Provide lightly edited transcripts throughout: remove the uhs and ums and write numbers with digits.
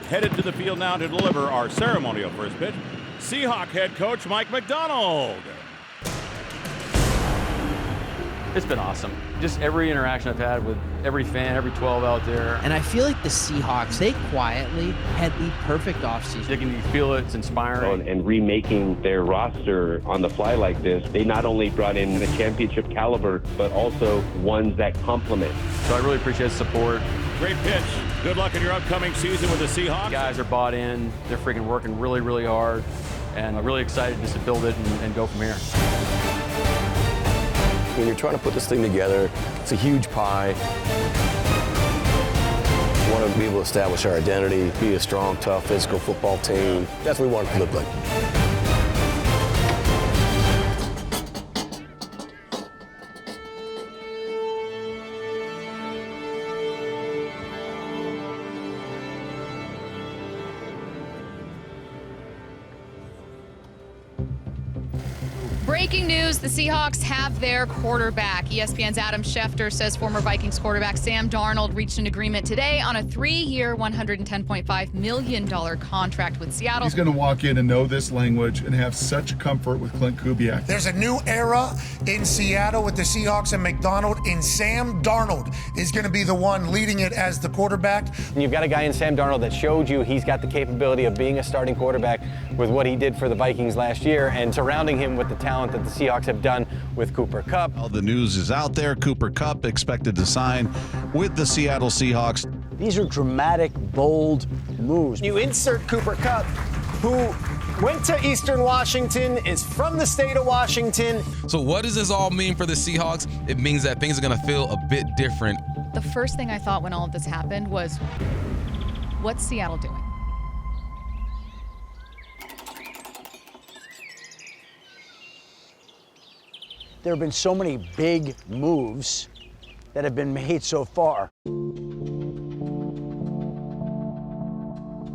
headed to the field now to deliver our ceremonial first pitch. Seahawk head coach Mike Macdonald. It's been awesome. Just every interaction I've had with every fan, every 12 out there. And I feel like the Seahawks, they quietly had the perfect offseason. You can feel it, it's inspiring. And remaking their roster on the fly like this, they not only brought in the championship caliber, but also ones that complement. So I really appreciate the support. Great pitch. Good luck in your upcoming season with the Seahawks. The guys are bought in. They're freaking working really, really hard. And I'm really excited just to build it and go from here. When you're trying to put this thing together, it's a huge pie. We want to be able to establish our identity, be a strong, tough, physical football team. That's what we want it to look like. Breaking news, the Seahawks have their quarterback. ESPN's Adam Schefter says former Vikings quarterback Sam Darnold reached an agreement today on a 3-year, $110.5 million contract with Seattle. He's going to walk in and know this language and have such comfort with Clint Kubiak. There's a new era in Seattle with the Seahawks and Macdonald, and Sam Darnold is going to be the one leading it as the quarterback. And you've got a guy in Sam Darnold that showed you he's got the capability of being a starting quarterback with what he did for the Vikings last year, and surrounding him with the talent that the Seahawks have done with Cooper Kupp. Well, the news is out there. Cooper Kupp expected to sign with the Seattle Seahawks. These are dramatic, bold moves. You insert Cooper Kupp, who went to Eastern Washington, is from the state of Washington. So what does this all mean for the Seahawks? It means that things are going to feel a bit different. The first thing I thought when all of this happened was, what's Seattle doing? There have been so many big moves that have been made so far.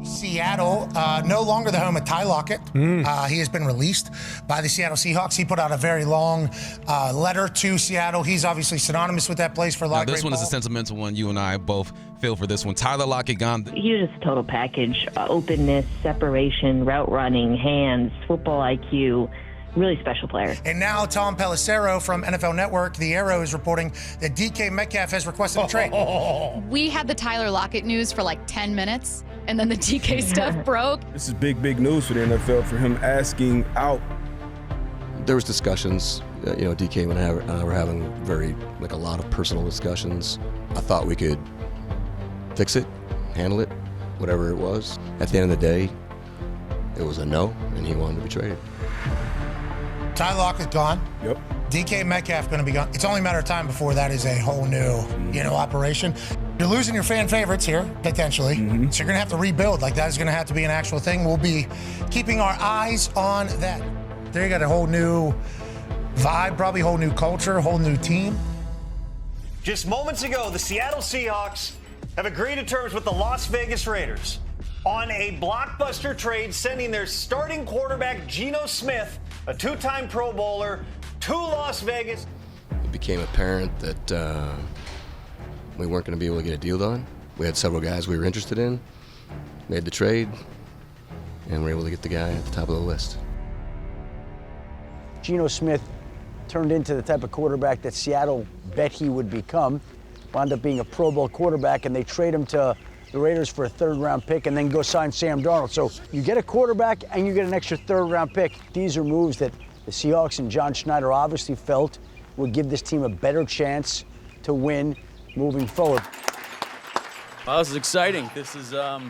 Seattle, no longer the home of Ty Lockett. He has been released by the Seattle Seahawks. He put out a very long letter to Seattle. He's obviously synonymous with that place for a lot of great This one is a sentimental one. You and I both feel for this one. Tyler Lockett gone. He was just a total package. Openness, separation, route running, hands, football IQ. Really special player. And now Tom Pelissero from NFL Network, The Arrow, is reporting that DK Metcalf has requested a trade. We had the Tyler Lockett news for like 10 minutes, and then the DK stuff broke. This is big news for the NFL, for him asking out. There was discussions, DK and I were having a lot of personal discussions. I thought we could fix it, handle it, whatever it was. At the end of the day, it was a no, and he wanted to be traded. Ty Lockett gone. Yep. DK Metcalf going to be gone. It's only a matter of time before that is a whole new, operation. You're losing your fan favorites here, potentially. So you're going to have to rebuild. Like, that is going to have to be an actual thing. We'll be keeping our eyes on that. There you got a whole new vibe, probably a whole new culture, a whole new team. Just moments ago, the Seattle Seahawks have agreed to terms with the Las Vegas Raiders on a blockbuster trade, sending their starting quarterback, Geno Smith, a two-time Pro Bowler, to Las Vegas. It became apparent that we weren't going to be able to get a deal done. We had several guys we were interested in, made the trade, and were able to get the guy at the top of the list. Geno Smith turned into the type of quarterback that Seattle bet he would become. Wound up being a Pro Bowl quarterback, and they trade him to the Raiders for a third-round pick and then go sign Sam Darnold. So you get a quarterback and you get an extra third-round pick. These are moves that the Seahawks and John Schneider obviously felt would give this team a better chance to win moving forward. Wow, this is exciting. This is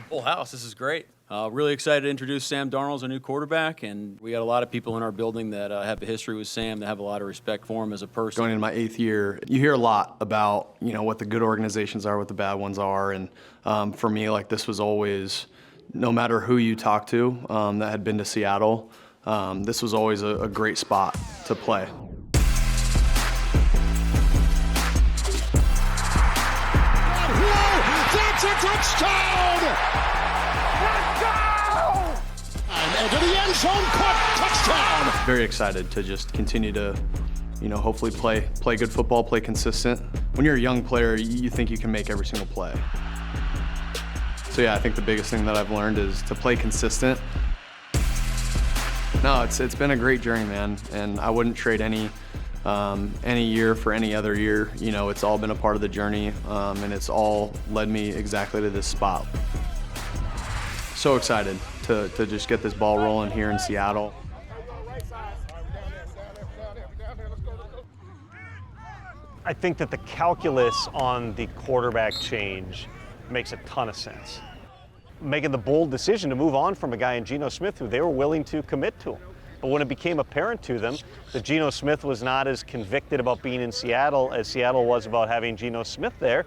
full house. This is great. Really excited to introduce Sam Darnold as our new quarterback, and we got a lot of people in our building that have a history with Sam, that have a lot of respect for him as a person. Going into my 8th year, you hear a lot about what the good organizations are, what the bad ones are, and for me, this was always, no matter who you talk to that had been to Seattle, this was always a great spot to play. That's a touchdown! Into the end zone, caught, touchdown! Very excited to just continue to, hopefully play good football, play consistent. When you're a young player, you think you can make every single play. So yeah, I think the biggest thing that I've learned is to play consistent. No, it's been a great journey, man, and I wouldn't trade any year for any other year. You know, it's all been a part of the journey, and it's all led me exactly to this spot. So excited to just get this ball rolling here in Seattle. I think that the calculus on the quarterback change makes a ton of sense. Making the bold decision to move on from a guy in Geno Smith who they were willing to commit to him. But when it became apparent to them that Geno Smith was not as convicted about being in Seattle as Seattle was about having Geno Smith there,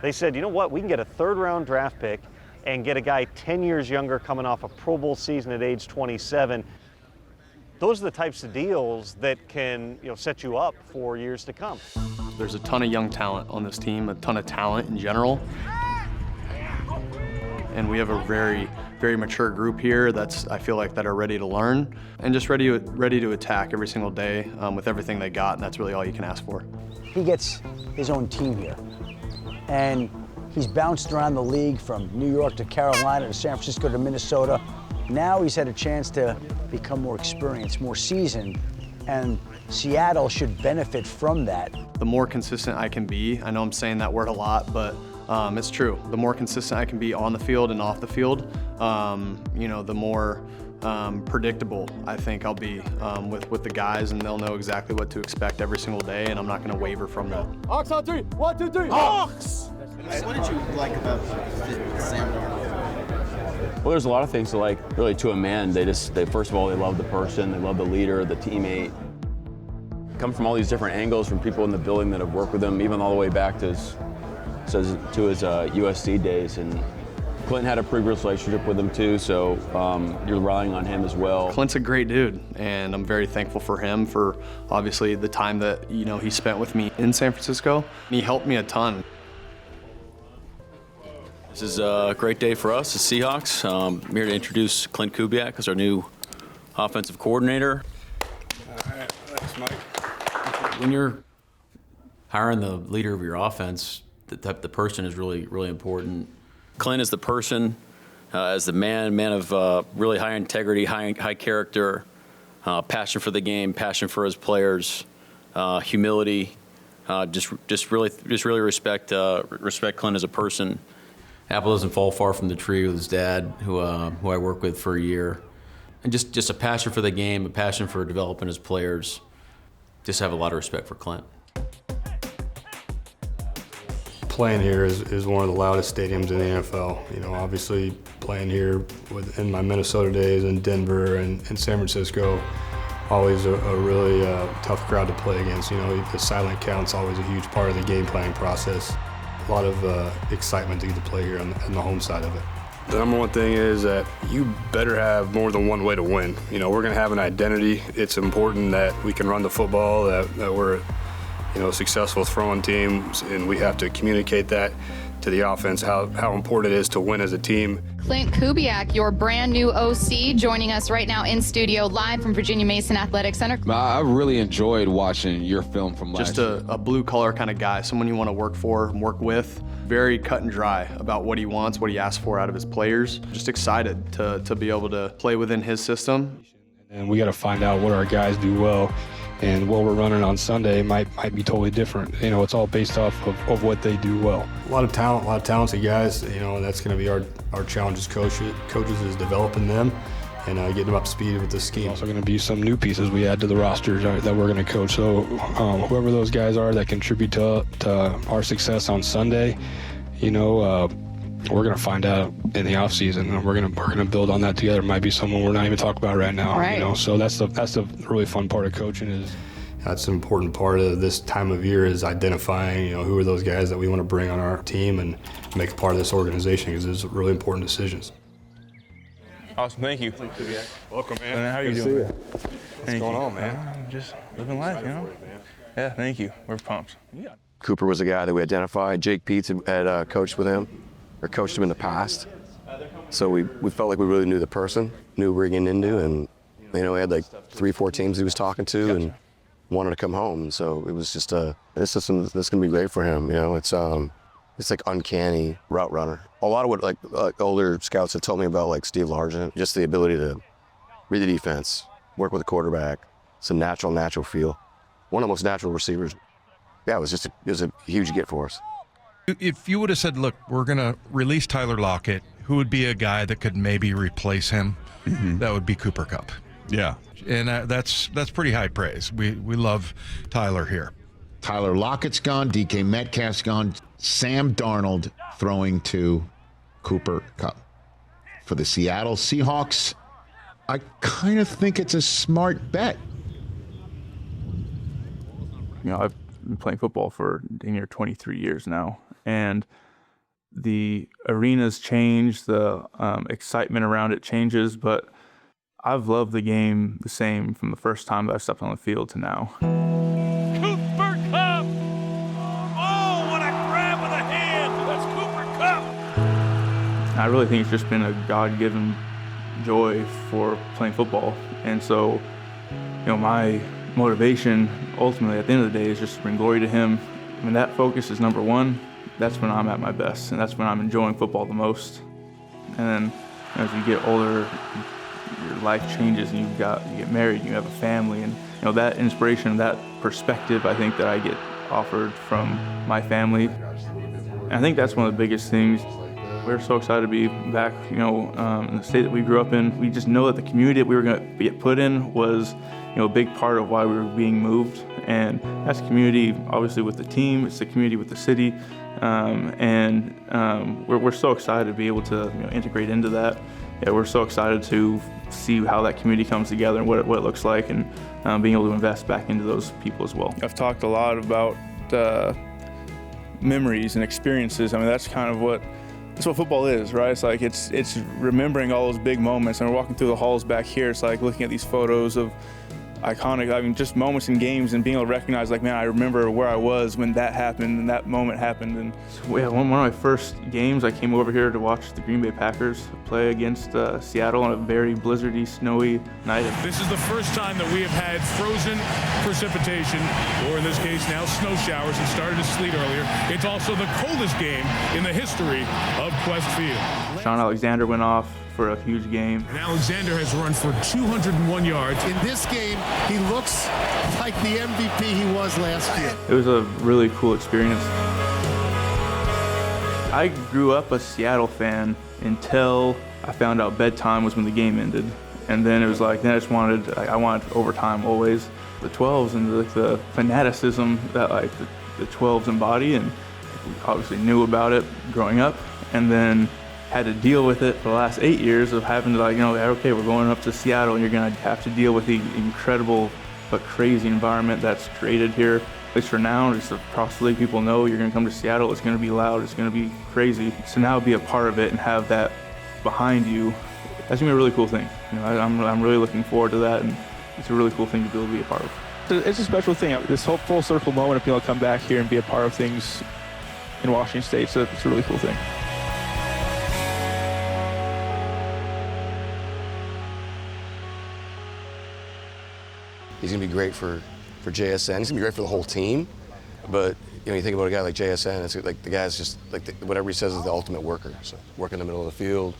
they said, you know what, we can get a third-round draft pick and get a guy 10 years younger coming off a Pro Bowl season at age 27. Those are the types of deals that can, set you up for years to come. There's a ton of young talent on this team, a ton of talent in general. And we have a very, very mature group here I feel like that are ready to learn and just ready to attack every single day with everything they got, and that's really all you can ask for. He gets his own team here, and he's bounced around the league from New York to Carolina to San Francisco to Minnesota. Now he's had a chance to become more experienced, more seasoned, and Seattle should benefit from that. The more consistent I can be, I know I'm saying that word a lot, but it's true. The more consistent I can be on the field and off the field, the more predictable I think I'll be with the guys, and they'll know exactly what to expect every single day, and I'm not going to waver from that. Hawks on 3. 1, 2, 3. Hawks! What did you like about Sam Darnold? Well, there's a lot of things to like, really, to a man. They first of all, they love the person, they love the leader, the teammate. Come from all these different angles, from people in the building that have worked with him, even all the way back to his USC days. And Clinton had a previous relationship with him too, so you're relying on him as well. Clint's a great dude, and I'm very thankful for him for obviously the time that he spent with me in San Francisco. He helped me a ton. This is a great day for us, the Seahawks. I'm here to introduce Clint Kubiak as our new offensive coordinator. All right, thanks, Mike. When you're hiring the leader of your offense, the person is really, really important. Clint is the person, as the man of really high integrity, high character, passion for the game, passion for his players, humility. Just really respect Clint as a person. Apple doesn't fall far from the tree with his dad, who I worked with for a year, and just a passion for the game, a passion for developing his players. Just have a lot of respect for Clint. Playing here is one of the loudest stadiums in the NFL. Obviously playing here in my Minnesota days, in Denver and San Francisco, always a really tough crowd to play against. The silent count's always a huge part of the game planning process. A lot of excitement to get to play here on the home side of it. The number one thing is that you better have more than one way to win. We're going to have an identity. It's important that we can run the football, that we're successful throwing teams, and we have to communicate that to the offense, how important it is to win as a team. Clint Kubiak, your brand new OC, joining us right now in studio live from Virginia Mason Athletic Center. I really enjoyed watching your film from last year. Just a blue-collar kind of guy, someone you want to work for, work with. Very cut and dry about what he wants, what he asks for out of his players. Just excited to be able to play within his system. And we got to find out what our guys do well. And what we're running on Sunday might be totally different. It's all based off of what they do well. A lot of talent, a lot of talented guys. And that's going to be our challenge as coaches is developing them and getting them up to speed with the scheme. Also going to be some new pieces we add to the roster that we're going to coach. So whoever those guys are that contribute to our success on Sunday, we're going to find out in the offseason, and we're going to build on that together. It might be someone we're not even talking about right now. Right. So that's the really fun part of coaching. That's an important part of this time of year is identifying, who are those guys that we want to bring on our team and make a part of this organization, because it's really important decisions. Awesome, thank you. Welcome, man. How are you Good to doing? see you. What's going on, man? Just living life, Yeah, thank you. We're pumped. Yeah. Cooper was a guy that we identified. Jake Peets had coached with him, or coached him in the past. So we felt like we really knew the person, knew we were getting into, and he had like 3-4 teams he was talking to and wanted to come home. And so it was just this is going to be great for him. It's like uncanny route runner. a lot of what like older scouts have told me about like Steve Largent, just the ability to read the defense, work with the quarterback, some natural feel. One of the most natural receivers. Yeah, it was a huge get for us. If you would have said, look, we're going to release Tyler Lockett, who would be a guy that could maybe replace him? That would be Cooper Kupp. Yeah. And that's pretty high praise. We love Tyler here. Tyler Lockett's gone, DK Metcalf's gone, Sam Darnold throwing to Cooper Kupp. For the Seattle Seahawks, I kind of think it's a smart bet. You know, I've been playing football for near 23 years now, and the arena's changed, the excitement around it changes, but I've loved the game the same from the first time that I stepped on the field to now. Cooper Kupp! Oh, what a grab with a hand! That's Cooper Kupp! I really think it's just been a God-given joy for playing football, and so, you know, my motivation ultimately at the end of the day is just to bring glory to him. When that focus is number one, that's when I'm at my best, and that's when I'm enjoying football the most. And then as you get older, your life changes, and you get married, you have a family, and you know that inspiration, that perspective, I think that I get offered from my family. And I think that's one of the biggest things. We're so excited to be back, you know, in the state that we grew up in. We just know that the community that we were going to get put in was, you know, a big part of why we were being moved. And that's community, obviously, with the team. It's the community with the city. We're so excited to be able to, you know, integrate into that. Yeah, we're so excited to see how that community comes together and what it looks like, and being able to invest back into those people as well. I've talked a lot about memories and experiences. I mean, that's kind of what football is, right? It's like it's remembering all those big moments. And we're walking through the halls back here. It's like looking at these photos of iconic, I mean, just moments in games and being able to recognize, like, man, I remember where I was when that happened and that moment happened. And yeah, one of my first games, I came over here to watch the Green Bay Packers play against Seattle on a very blizzardy, snowy night. This is the first time that we have had frozen precipitation, or in this case now snow showers. It started to sleet earlier. It's also the coldest game in the history of Quest Field. Sean Alexander went off for a huge game. And Alexander has run for 201 yards. In this game, he looks like the MVP he was last year. It was a really cool experience. I grew up a Seattle fan until I found out bedtime was when the game ended. And then it was like, then I wanted overtime always. The 12s and the fanaticism that like the 12s embody, and we obviously knew about it growing up, and then had to deal with it for the last 8 years of having to, like, you know, okay, we're going up to Seattle and you're going to have to deal with the incredible but crazy environment that's created here. At least for now, just across the league, people know you're going to come to Seattle, it's going to be loud, it's going to be crazy. So now be a part of it and have that behind you, that's going to be a really cool thing. You know, I'm really looking forward to that, and it's a really cool thing to be able to be a part of. It's a special thing, this whole full circle moment of being able to come back here and be a part of things in Washington State, so it's a really cool thing. He's going to be great for JSN. He's going to be great for the whole team. But, you know, you think about a guy like JSN, it's like the guy's just, like, whatever he says is the ultimate worker. So working in the middle of the field,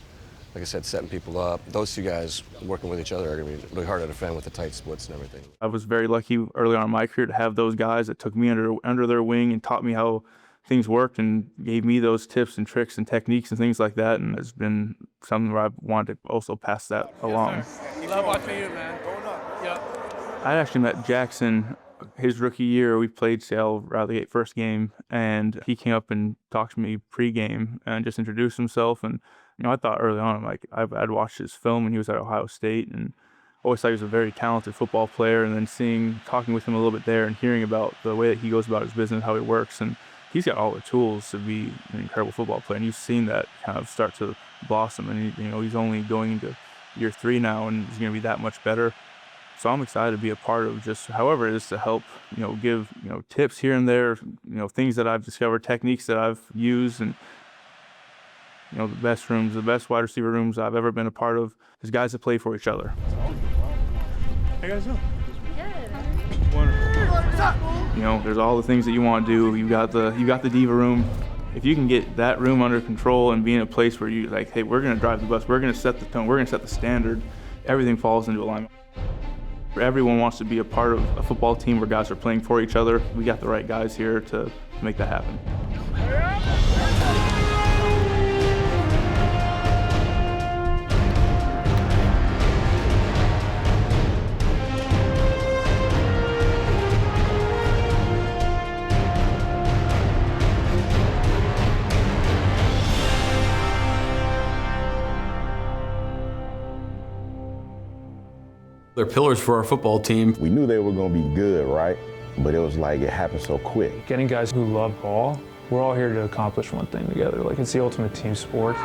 like I said, setting people up. Those two guys working with each other are going to be really hard to defend with the tight splits and everything. I was very lucky early on in my career to have those guys that took me under their wing and taught me how things worked and gave me those tips and tricks and techniques and things like that. And it's been something where I've wanted to also pass that along. Yes, love watching you, man. Yep. I actually met Jackson his rookie year. We played Seattle out of the gate first game, and he came up and talked to me pregame and just introduced himself. And you know, I thought early on, like, I'd watched his film when he was at Ohio State, and always thought he was a very talented football player. And then talking with him a little bit there and hearing about the way that he goes about his business, how he works, and he's got all the tools to be an incredible football player. And you've seen that kind of start to blossom. And he's only going into year 3 now, and he's going to be that much better. So I'm excited to be a part of just however it is to help, you know, give, you know, tips here and there, you know, things that I've discovered, techniques that I've used, and, you know, the best wide receiver rooms I've ever been a part of is guys that play for each other. How you guys doing? Wonderful. You know, there's all the things that you want to do. You got the diva room. If you can get that room under control and be in a place where you like, hey, we're going to drive the bus, we're going to set the tone, we're going to set the standard, everything falls into alignment. Everyone wants to be a part of a football team where guys are playing for each other. We got the right guys here to make that happen. They're pillars for our football team. We knew they were going to be good, right? But it was like it happened so quick. Getting guys who love ball, we're all here to accomplish one thing together. Like, it's the ultimate team sport.